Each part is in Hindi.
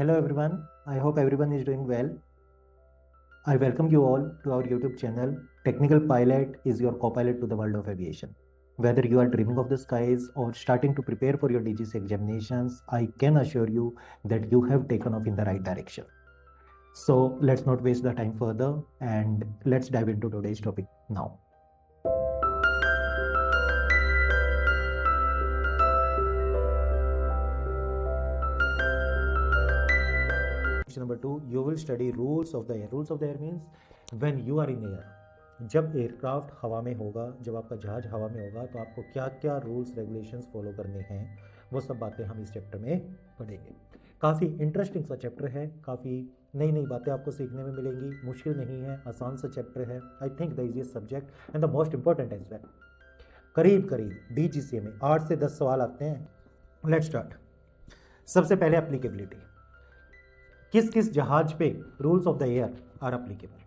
Hello everyone, I hope everyone is doing well. I welcome you all to our YouTube channel. Technical Pilot is your co-pilot to the world of aviation. Whether you are dreaming of the skies or starting to prepare for your DGC examinations, I can assure you that you have taken off in the right direction. So let's not waste the time further and let's dive into today's topic now. Number 2, you will study rules of the air. Rules of the air means when you are in air. जब एयरक्राफ्ट हवा में होगा, जब आपका जहाज हवा में होगा तो आपको क्या क्या रूल्स रेगुलेशंस फॉलो करने हैं, वो सब बातें हम इस चैप्टर में पढ़ेंगे। काफ़ी इंटरेस्टिंग सा चैप्टर है, काफ़ी नई नई बातें आपको सीखने में मिलेंगी। मुश्किल नहीं है, आसान सा चैप्टर है। I think the easiest subject and the most important as well. करीब करीब DGCA में 8 से 10 सवाल आते हैं। Let's start. सबसे पहले एप्लीकेबिलिटी। किस किस जहाज पे rules of the air are applicable?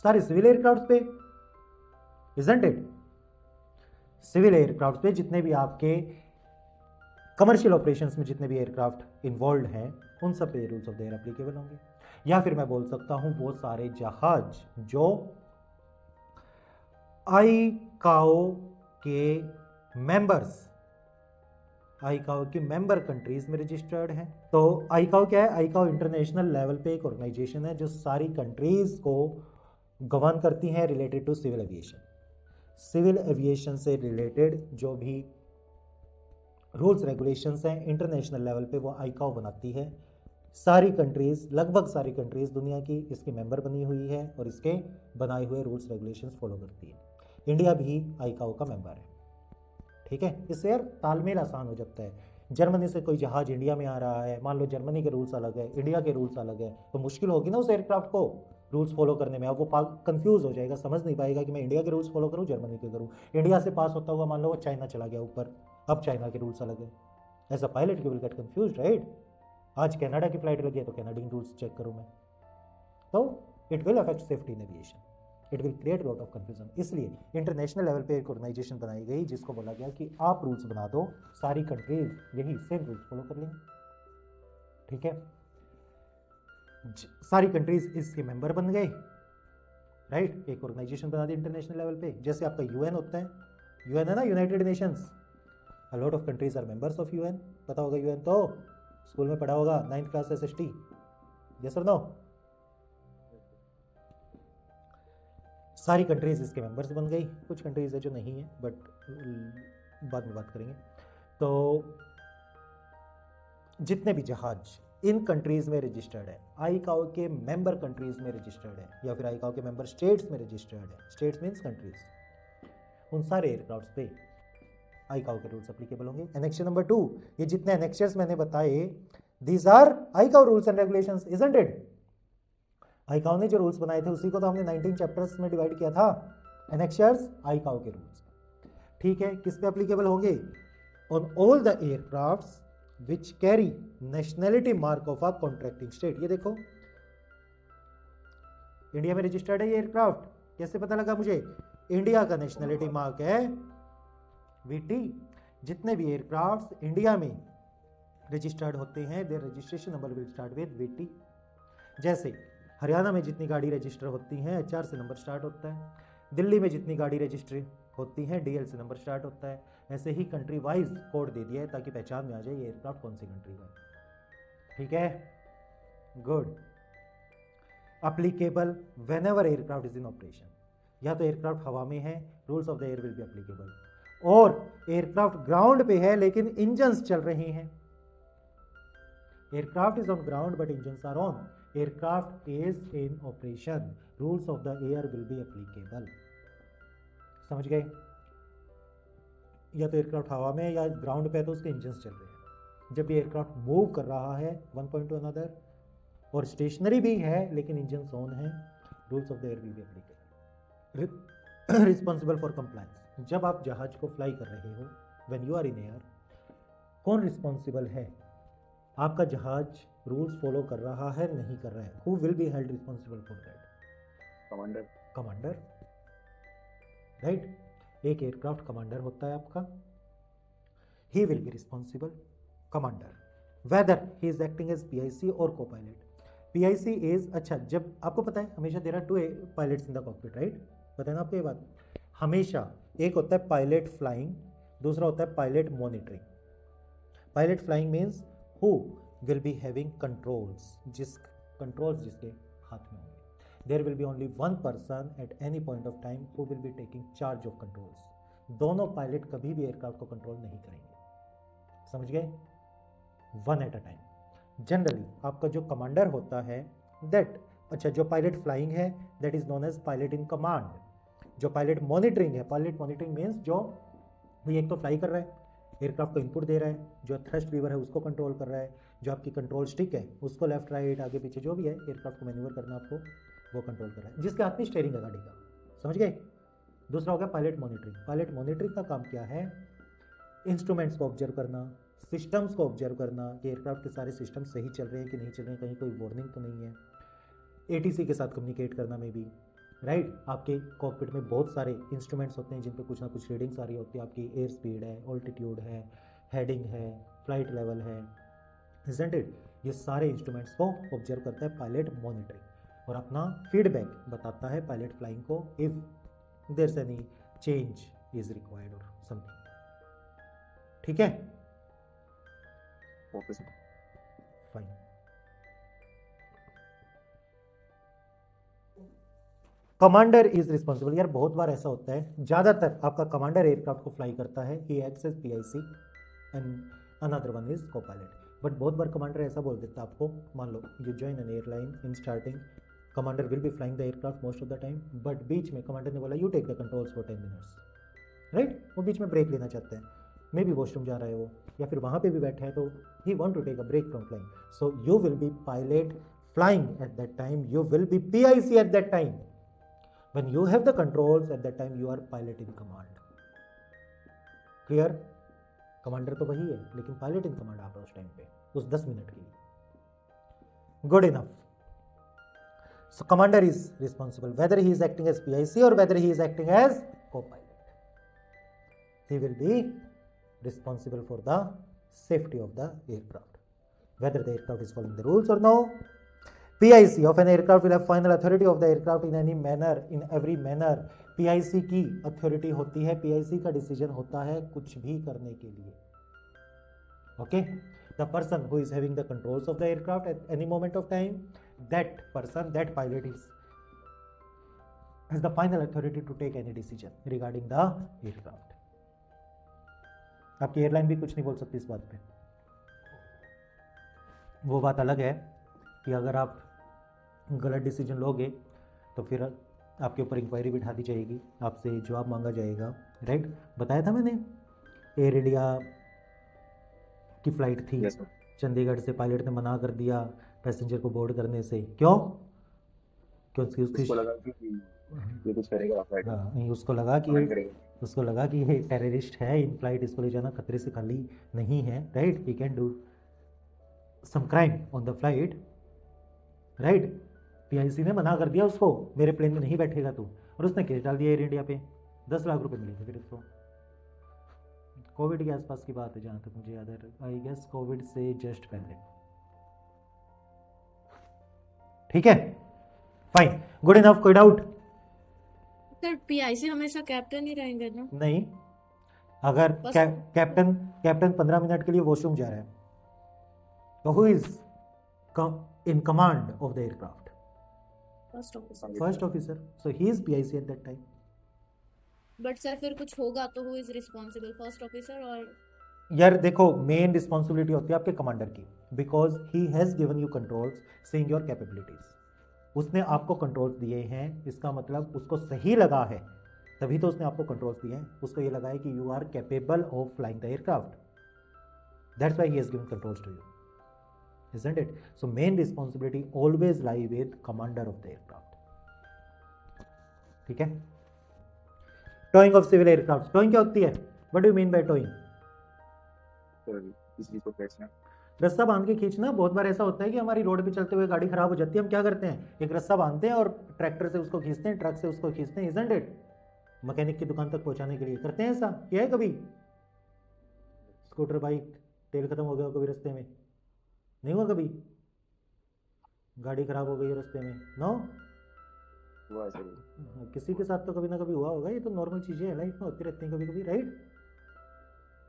सारे सिविल एयरक्राफ्ट पे, इजंट इट? सिविल एयरक्राफ्ट पे जितने भी आपके कमर्शियल ऑपरेशंस में जितने भी एयरक्राफ्ट इन्वॉल्व हैं उन सब पे rules of the air applicable होंगे। या फिर मैं बोल सकता हूं वो सारे जहाज जो आईकाओ के मेंबर्स, आईकाओ की मेंबर कंट्रीज में रजिस्टर्ड हैं। तो आईकाओ क्या है? आईकाओ इंटरनेशनल लेवल पे एक ऑर्गेनाइजेशन है जो सारी कंट्रीज को गवर्न करती हैं related to civil aviation. Civil aviation से रिलेटेड जो भी रूल्स रेगुलेशंस हैं इंटरनेशनल लेवल पे वो आईकाओ बनाती है। सारी कंट्रीज, लगभग सारी कंट्रीज दुनिया की इसकी मेंबर बनी हुई है और इसके बनाए हुए रूल्स रेगुलेशंस फॉलो करती है। इंडिया भी आईकाओ का मेंबर है, ठीक है। इससे यार तालमेल आसान हो जाता है। जर्मनी से कोई जहाज इंडिया में आ रहा है, मान लो जर्मनी के रूल्स अलग है, इंडिया के रूल्स अलग है, तो मुश्किल होगी ना उस एयरक्राफ्ट को रूल्स फॉलो करने में। अब वो कंफ्यूज हो जाएगा, समझ नहीं पाएगा कि मैं इंडिया के रूल्स फॉलो करूँ जर्मनी के करूँ। इंडिया से पास होता हुआ मान लो वो चाइना चला गया ऊपर, अब चाइना के रूल्स अलग है। As a pilot you will get confuse, right? आज कनाडा की फ्लाइट लगी है तो कैनेडियन रूल्स चेक करूँ मैं, तो it will affect safety in aviation, it will create lot of confusion. इसलिए इंटरनेशनल लेवल पे एक ऑर्गेनाइजेशन बनाई गई जिसको बोला गया कि आप रूल्स बना दो, सारी कंट्रीज यही सेम रूल्स फॉलो कर लेंगे, ठीक है। सारी कंट्रीज इसके मेंबर बन गए, राइट। एक ऑर्गेनाइजेशन बना दी इंटरनेशनल लेवल पे, जैसे आपका यूएन होता है। यूएन है ना, United Nations. A lot of countries are members of UN. पता होगा यूएन, तो स्कूल में पढ़ा होगा, 9th क्लास SST, यस और नो? सारी कंट्रीज इसके मेंबर्स बन गई। कुछ कंट्रीज है जो नहीं है, बट बाद में बात करेंगे। तो जितने भी जहाज इन कंट्रीज में रजिस्टर्ड है, आईकाओ के मेंबर कंट्रीज में रजिस्टर्ड है या फिर आईकाओ के मेंबर स्टेट्स में रजिस्टर्ड है, स्टेट्स मींस कंट्रीज, उन सारे एयरक्राफ्ट्स पे आईकाओ के रूल्स एप्लीकेबल होंगे। एनेक्शन नंबर 2, ये जितने एनेक्शर्स मैंने बताए, these are ICAO rules and regulations, isn't it? ICAO ने जो रूल्स बनाए थे उसी को तो हमने 19 चैप्टर्स में डिवाइड किया था, एनेक्शर्स आईकाओ के रूल्स, ठीक है। किस पे एप्लीकेबल होंगे? On all the aircrafts which carry nationality mark of a contracting state. ये देखो, इंडिया में रजिस्टर्ड है ये एयरक्राफ्ट, कैसे पता लगा मुझे? इंडिया का नेशनैलिटी मार्क है VT। जितने भी एयरक्राफ्ट्स इंडिया में रजिस्टर्ड होते हैं their registration number will start with VT। जैसे हरियाणा में जितनी गाड़ी रजिस्टर होती हैं HR से नंबर स्टार्ट होता है, दिल्ली में जितनी गाड़ी रजिस्टर होती हैं DL से नंबर स्टार्ट होता है। ऐसे ही कंट्री वाइज कोड दे दिया है ताकि पहचान में आ जाए ये एयरक्राफ्ट कौन सी कंट्री का है, ठीक है। Good. Applicable whenever aircraft is in operation, या तो एयरक्राफ्ट हवा में है, rules of the air will be applicable, और एयरक्राफ्ट ग्राउंड पे है लेकिन इंजन्स चल रहे हैं। Aircraft is on ground but engines are on, aircraft is in operation, rules of the air will be applicable. समझ गए? या तो एयरक्राफ्ट हवा में या ग्राउंड पे है तो उसके इंजन्स चल रहे हैं। जब भी एयरक्राफ्ट मूव कर रहा है वन पॉइंट टू अनदर और स्टेशनरी भी है लेकिन इंजन्स ऑन है, rules of the air will be applicable. Responsible for compliance, जब आप जहाज को फ्लाई कर रहे हो, when you are in air, कौन रिस्पॉन्सिबल है? आपका जहाज रूल्स फॉलो कर रहा है नहीं कर रहा है, who will be held responsible for that? Commander. Commander, right. एक एयरक्राफ्ट कमांडर होता है आपका, he will be responsible, commander. Whether he is acting as PIC और को पायलट। PIC इज, अच्छा जब आपको पता है हमेशा there are two pilots in the cockpit, right, पता है ना आपको ये बात। हमेशा एक होता है पायलट फ्लाइंग, दूसरा होता है pilot monitoring. Pilot flying means who will be having controls, जिसके हाथ में होंगे। There will be only one person at any point of time who will be taking charge of controls. दोनों पायलट कभी भी एयरक्राफ्ट को कंट्रोल नहीं करेंगे, समझ गए, one at a time. Generally आपका जो कमांडर होता है दैट, अच्छा जो पायलट फ्लाइंग है that is known as pilot in command. जो पायलट मॉनिटरिंग है, पायलट मॉनिटरिंग मीन्स जो ये एक तो फ्लाई कर रहा है, एयरक्राफ्ट को इनपुट दे रहा है, जो थ्रस्ट लीवर है उसको कंट्रोल कर रहा है, जो आपकी कंट्रोल स्टिक है उसको लेफ्ट राइट आगे पीछे जो भी है एयरक्राफ्ट को मैन्यूवर करना आपको वो कंट्रोल कर रहा है, जिसके हाथ में स्टीयरिंग है गाड़ी का, समझ गए। दूसरा हो गया पायलट मॉनिटरिंग। पायलट मॉनिटरिंग का काम क्या है, इंस्ट्रूमेंट्स को ऑब्जर्व करना, सिस्टम्स को ऑब्जर्व करना कि एयरक्राफ्ट के सारे सिस्टम सही चल रहे हैं कि नहीं चल रहे हैं, कहीं कोई वार्निंग तो नहीं है। ATC के साथ कम्युनिकेट करना में भी, राइट, आपके कॉकपिट में बहुत सारे इंस्ट्रूमेंट्स होते हैं जिन पे कुछ ना कुछ रीडिंग्स आ रही होती है, आपकी एयर स्पीड है, ऑल्टीट्यूड है, हेडिंग है, फ्लाइट लेवल है, इजंट इट। ये सारे इंस्ट्रूमेंट्स को ऑब्जर्व करता है पायलट मॉनिटरिंग और अपना फीडबैक बताता है पायलट फ्लाइंग को if there is any change is required और समथिंग, ठीक है, okay sir. Fine. Commander is responsible, यार बहुत बार ऐसा होता है, ज़्यादातर आपका कमांडर एयरक्राफ्ट को फ्लाई करता है, he acts as PIC and another one is co-pilot. But बहुत बार कमांडर ऐसा बोल देता है आपको, मान लो you join an airline in starting, commander will be flying the aircraft most of the time, but बीच में कमांडर ने बोला you take the controls for 10 minutes, right, वो बीच में ब्रेक लेना चाहते हैं, मे बी वॉशरूम जा रहा है वो, या फिर वहाँ पे भी बैठा है तो he want to take a break from flying, so you will be pilot flying at that time, you will be PIC at that time. When you have the controls at that time, you are pilot in command. Clear? Commander तो वही है लेकिन पायलट इन कमांड आप उस टाइम पे, उस 10 मिनट के लिए। Good enough. So commander is responsible whether he is acting as PIC or whether he is acting as co-pilot. He will be responsible for the safety of the aircraft, whether the aircraft is following the rules or no. PIC of an aircraft will have final authority of the aircraft in any manner, in every manner. PIC की अथॉरिटी होती है, PIC का डिसीजन होता है कुछ भी करने के लिए, okay. The person who is having the controls of the aircraft at any moment of time, that person, that pilot has the final authority to take any decision regarding the aircraft. आपकी एयरलाइन भी कुछ नहीं बोल सकती इस बात पे। वो बात अलग है कि अगर आप गलत डिसीजन लोगे तो फिर आपके ऊपर इंक्वायरी बिठा दी जाएगी, आपसे जवाब मांगा जाएगा, राइट। बताया था मैंने, एयर इंडिया की फ्लाइट थी, Yes, sir. चंडीगढ़ से पायलट ने मना कर दिया पैसेंजर को बोर्ड करने से, क्यों? क्योंकि उसको लगा कि ये कुछ करेगा फ्लाइट में, हाँ, उसको लगा कि कमेंट ये करेगा। उसको लगा कि ये टेररिस्ट है, इन फ्लाइट इसको ले जाना खतरे से खाली नहीं है, right, he can do some crime on the flight, right. PIC ने मना कर दिया उसको, मेरे प्लेन में नहीं बैठेगा तू, और उसने केस डाल दिया एयर इंडिया पे, 10 लाख रुपए मिले थे फिर उसको। कोविड के आसपास की बात है जहाँ तक मुझे याद है, आई गेस कोविड से जस्ट पहले, ठीक है, फाइन, गुड इनफ। कोई डाउट? सर PIC हमेशा कैप्टन ही रहेंगे ना? नहीं, अगर बस- कैप्टन 15 मिनट के लिए वॉशरूम जा रहा है तो who is in command of the aircraft? First officer. First officer, so he is PIC eight that time. But sir फिर कुछ होगा तो who is responsible, first officer और? यार देखो, मेन रिस्पॉन्सिबिलिटी होती है आपके कमांडर की, because he has given you controls seeing your capabilities. उसने आपको कंट्रोल्स दिए हैं, इसका मतलब उसको सही लगा है, तभी तो उसने आपको कंट्रोल्स दिए हैं। उसको ये लगा है कि you are capable of flying the aircraft, that's why he has given controls to you, isn't it? So main responsibility always lie with commander of the aircraft, ठीक है। Towing of civil aircraft, towing क्या होती है? What do you mean by towing? तो इस चीज को खींचना, रस्सा बांध के खींचना। बहुत बार ऐसा होता है कि हमारी रोड पे चलते हुए गाड़ी खराब हो जाती है, हम क्या करते हैं, एक रस्सा बांधते हैं और ट्रैक्टर से उसको खींचते हैं, ट्रक से उसको खींचते हैं, isn't it? मैकेनिक की दुकान तक पहुंचाने के लिए करते हैं ऐसा, किया है कभी? स्कूटर बाइक तेल खत्म हो गया हो कभी रास्ते में, नहीं हुआ कभी? गाड़ी खराब हो गई रास्ते में? नो? हुआ है सर। किसी के साथ तो कभी ना कभी हुआ होगा, ये तो नॉर्मल चीज़ें हैं, लाइफ में होती रहती हैं कभी कभी, right?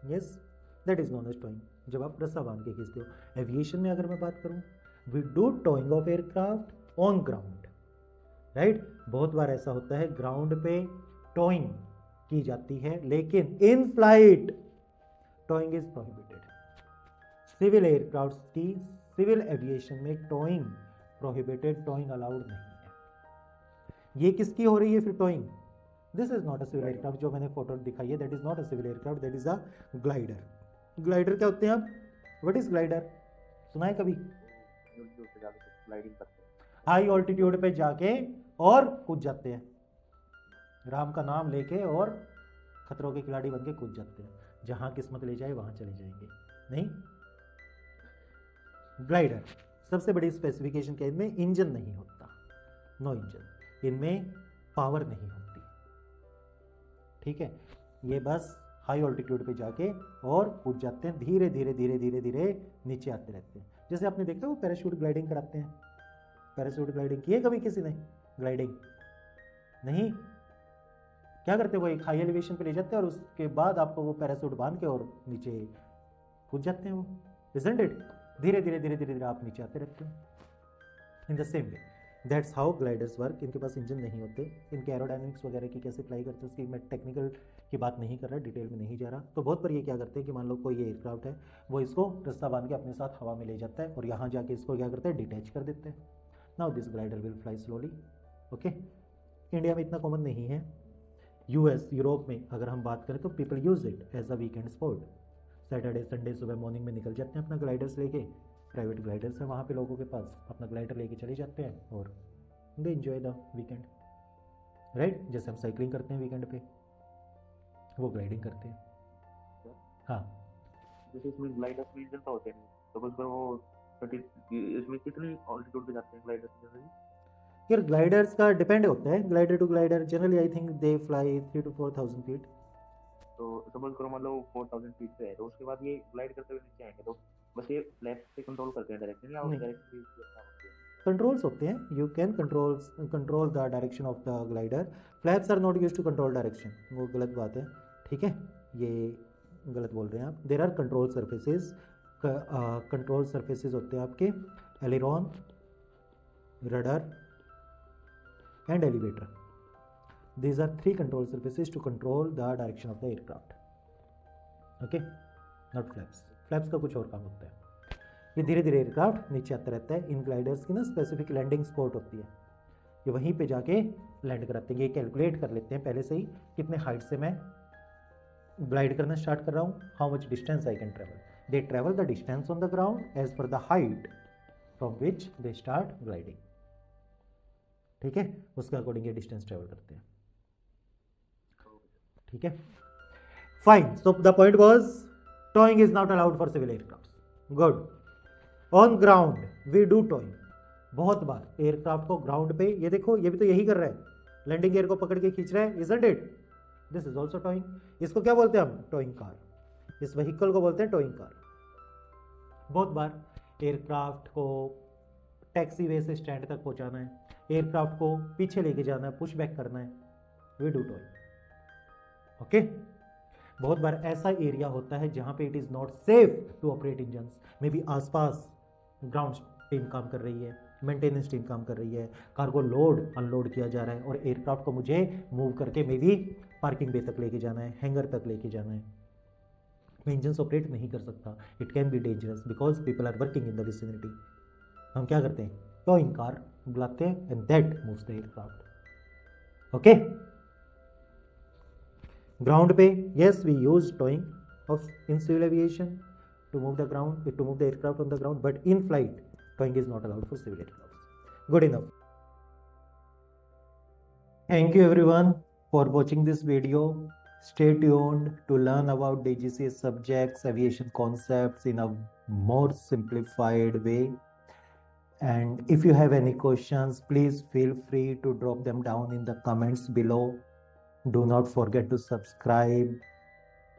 Yes, that is known as towing, जब आप रस्सा बांध के खींचते हो। एविएशन में अगर मैं बात करूं, we do towing of aircraft on ground, right? बहुत बार ऐसा होता है ग्राउंड पे टॉइंग की जाती है, लेकिन in flight towing is prohibited. Civil aircraft की सिविल एविएशन में टॉइंग प्रोहिबिटेड, टॉइंग अलाउड नहीं है। ये किसकी हो रही है फिर towing? This is not a civil aircraft, जो मैंने फोटो दिखाई है that is not a civil aircraft, that is a glider. Glider क्या होते हैं आप? What is glider? सुना है कभी? ग्लाइडिंग करते हैं, हाई ऑल्टीट्यूड पे जाके और कूद जाते हैं, राम का नाम लेके और खतरों के खिलाड़ी बन के कूद जाते हैं, जहां किस्मत ले जाए वहां चले जाएंगे। नहीं, ग्लाइडर सबसे बड़ी स्पेसिफिकेशन क्या है, इनमें इंजन नहीं होता, नो इंजन, इनमें पावर नहीं होती, ठीक है? ये बस हाई ऑल्टीट्यूड पे जाके और कूद जाते हैं, धीरे धीरे धीरे धीरे धीरे नीचे आते रहते हैं। जैसे आपने देखा वो पैराशूट ग्लाइडिंग कराते हैं, पैराशूट ग्लाइडिंग की है कभी किसी ने? ग्लाइडिंग नहीं, क्या करते हैं वो एक हाई एलिवेशन पे ले जाते हैं और उसके बाद आपको वो पैराशूट बांध के और नीचे कूद जाते हैं वो, इजंट इट? धीरे धीरे धीरे धीरे धीरे आप नीचे आते रहते हो। In the same way that's how gliders work. इनके पास इंजन नहीं होते, इनके एरोडायनेमिक्स वगैरह की कैसे अप्लाई करते हैं उसकी मैं टेक्निकल की बात नहीं कर रहा, डिटेल में नहीं जा रहा। तो बहुत बार ये क्या करते हैं कि मान लो कोई एयरक्राफ्ट है, वो इसको रस्सा बांध के अपने साथ हवा में ले जाता है और यहाँ जाके इसको क्या करते हैं, डिटैच कर देते हैं। Now this glider will fly slowly, okay? India में इतना कॉमन नहीं है, यूएस यूरोप में अगर हम बात करें तो people use it as a weekend sport. Saturday Sunday सुबह मॉर्निंग में निकल जाते हैं अपना ग्लाइडर्स लेके, प्राइवेट ग्लाइडर्स हैं वहाँ पे लोगों के पास, अपना ग्लाइडर लेके चले जाते हैं और they enjoy the weekend, right? जैसे हम साइकिलिंग करते हैं वीकेंड पे, वो ग्लाइडिंग करते हैं। हाँ, जैसे इसमें ग्लाइडर्स में इंजन तो होते नहीं, तो बस वो इसमें कितनी ऑल्टीट्यूड पे जाते हैं ग्लाइडर्स में? यार ग्लाइडर्स का डिपेंड होता है, glider to glider, generally I think they fly 3 to 4,000 feet. तो सपोज करो मान लो 4000 फीट पे है, तो उसके बाद ये ग्लाइड करते हुए नीचे आएंगे, तो बस ये फ्लैप से कंट्रोल करते हैं डायरेक्शन, या नहीं, डायरेक्टली कंट्रोल्स होते हैं, you can control the direction of the glider, flaps are not use to control direction, वो गलत बात है, ठीक है? ये गलत बोल रहे हैं आप। There are control surfaces, control surfaces होते हैं आपके aileron, rudder and elevator. These are 3 control surfaces to control the direction of the aircraft, okay? Not flaps, flaps का कुछ और काम होता है। ये धीरे धीरे एयरक्राफ्ट नीचे आता रहता है। इन ग्लाइडर्स की ना स्पेसिफिक लैंडिंग स्पॉट होती है, ये वहीं पे जाके लैंड कराते हैं। ये कैलकुलेट कर लेते हैं पहले से ही कितने हाइट से मैं ग्लाइड करना स्टार्ट कर रहा हूँ, how much distance I can travel. They travel the distance on the ground as per the height from which they start gliding, ठीक है? उसके अकॉर्डिंग ये डिस्टेंस ट्रेवल करते हैं, ठीक है? Fine, so the point was towing is not allowed for civil aircraft. Good. On ground we do towing. बहुत बार एयरक्राफ्ट को ग्राउंड पे, ये देखो ये भी तो यही कर रहा है, लैंडिंग गियर को पकड़ के खींच रहा है, isn't it? This is also toing. इसको क्या बोलते हैं हम? Toing car. इस व्हीकल को बोलते हैं टॉइंग कार। बहुत बार एयरक्राफ्ट को टैक्सी वे से स्टैंड तक पहुंचाना है, एयरक्राफ्ट को पीछे लेके जाना है, पुश बैक करना है, वी डू टॉइंग, ओके? बहुत बार ऐसा एरिया होता है जहां पे it is not safe to operate engines, maybe आसपास ग्राउंड टीम काम कर रही है, मेंटेनेंस टीम काम कर रही है, कार्गो लोड अनलोड किया जा रहा है और एयरक्राफ्ट को मुझे मूव करके मे बी पार्किंग बे तक लेके जाना है, हैंगर तक लेके जाना है, मैं इंजन्स ऑपरेट नहीं कर सकता, it can be dangerous because people are working in the vicinity. हम क्या करते हैं? टॉइंग कार बुलाते हैं and that moves the aircraft, okay? Ground पे yes we use towing of in civil aviation to move the ground, to move the aircraft on the ground, but in flight towing is not allowed for civil aircraft. Good enough. Thank you everyone for watching this video. Stay tuned to learn about DGCA subjects, aviation concepts in a more simplified way. And if you have any questions, please feel free to drop them down in the comments below. Do not forget to subscribe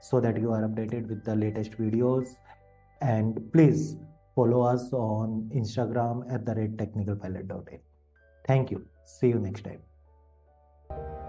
so that you are updated with the latest videos, and please follow us on Instagram @technicalpilot.in. Thank you. See you next time.